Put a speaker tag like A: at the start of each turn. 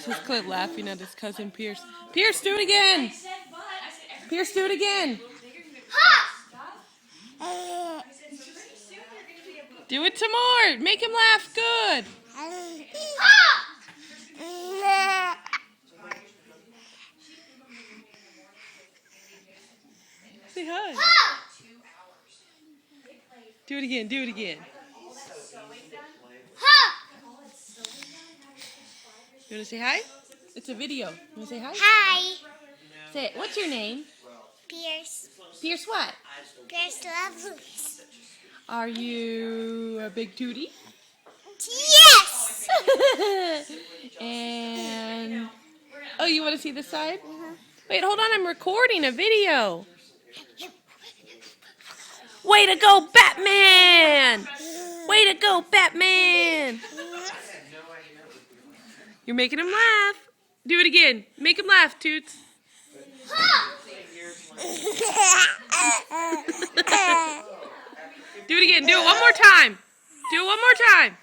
A: This is Clint laughing at his cousin Pierce. Pierce, do it again. Pierce, do it again. Do it some more. Make him laugh good. Say hi. Do it again. Do it again. You want to say hi? It's a video. You want to say hi?
B: Hi.
A: Say it. What's your name?
B: Pierce.
A: Pierce what?
B: Pierce Lovelace.
A: Are you a big tootie?
B: Yes!
A: And... Oh, you want to see this side? Wait, hold on. I'm recording a video. Way to go, Batman! Way to go, Batman! You're making him laugh. Do it again. Make him laugh, Toots. Do it again. Do it one more time. Do it one more time.